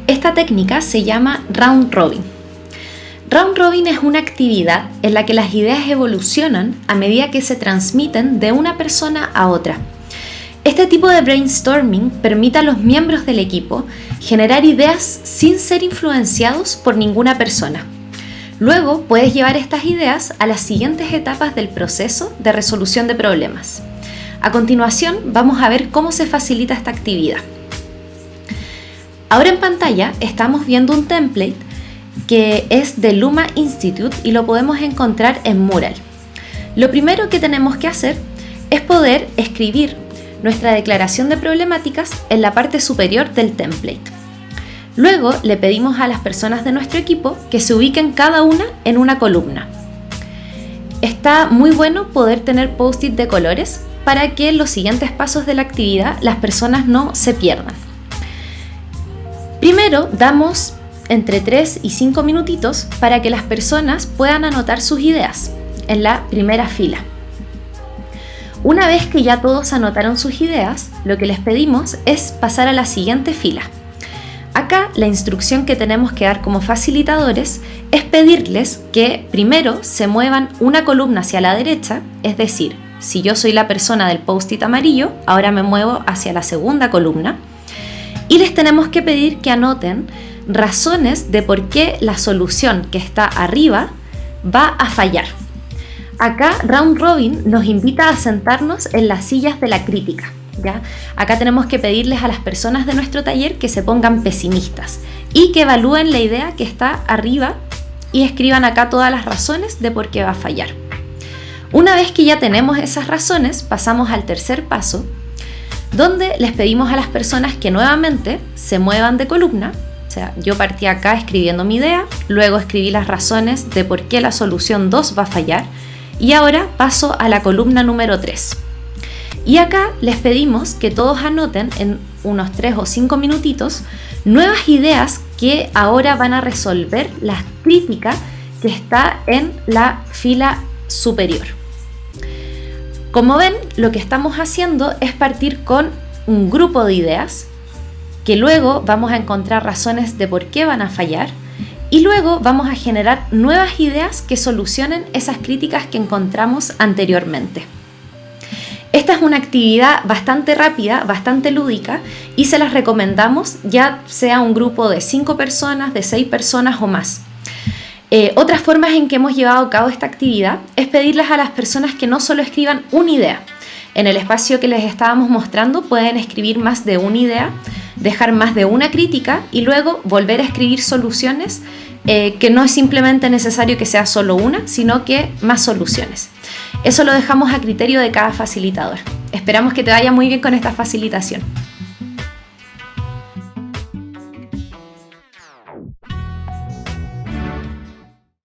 Esta técnica se llama Round Robin. Round Robin es una actividad en la que las ideas evolucionan a medida que se transmiten de una persona a otra. Este tipo de brainstorming permite a los miembros del equipo generar ideas sin ser influenciados por ninguna persona. Luego puedes llevar estas ideas a las siguientes etapas del proceso de resolución de problemas. A continuación vamos a ver cómo se facilita esta actividad. Ahora en pantalla estamos viendo un template que es de Luma Institute y lo podemos encontrar en Mural. Lo primero que tenemos que hacer es poder escribir nuestra declaración de problemáticas en la parte superior del template. Luego le pedimos a las personas de nuestro equipo que se ubiquen cada una en una columna. Está muy bueno poder tener post-it de colores para que en los siguientes pasos de la actividad las personas no se pierdan. Primero damos entre 3 y 5 minutitos para que las personas puedan anotar sus ideas en la primera fila. Una vez que ya todos anotaron sus ideas, lo que les pedimos es pasar a la siguiente fila. Acá la instrucción que tenemos que dar como facilitadores es pedirles que primero se muevan una columna hacia la derecha, es decir, si yo soy la persona del post-it amarillo, ahora me muevo hacia la segunda columna. Y les tenemos que pedir que anoten razones de por qué la solución que está arriba va a fallar. Acá Round Robin nos invita a sentarnos en las sillas de la crítica, ¿ya? Acá tenemos que pedirles a las personas de nuestro taller que se pongan pesimistas y que evalúen la idea que está arriba y escriban acá todas las razones de por qué va a fallar. Una vez que ya tenemos esas razones, pasamos al tercer paso, donde les pedimos a las personas que nuevamente se muevan de columna. O sea, yo partí acá escribiendo mi idea, luego escribí las razones de por qué la solución 2 va a fallar y ahora paso a la columna número 3. Y acá les pedimos que todos anoten en unos 3 o 5 minutitos nuevas ideas que ahora van a resolver la crítica que está en la fila superior. Como ven, lo que estamos haciendo es partir con un grupo de ideas que luego vamos a encontrar razones de por qué van a fallar y luego vamos a generar nuevas ideas que solucionen esas críticas que encontramos anteriormente. Esta es una actividad bastante rápida, bastante lúdica y se las recomendamos ya sea un grupo de 5 personas, de 6 personas o más. Otras formas en que hemos llevado a cabo esta actividad es pedirles a las personas que no solo escriban una idea. En el espacio que les estábamos mostrando pueden escribir más de una idea, dejar más de una crítica y luego volver a escribir soluciones, que no es simplemente necesario que sea solo una, sino que más soluciones. Eso lo dejamos a criterio de cada facilitador. Esperamos que te vaya muy bien con esta facilitación.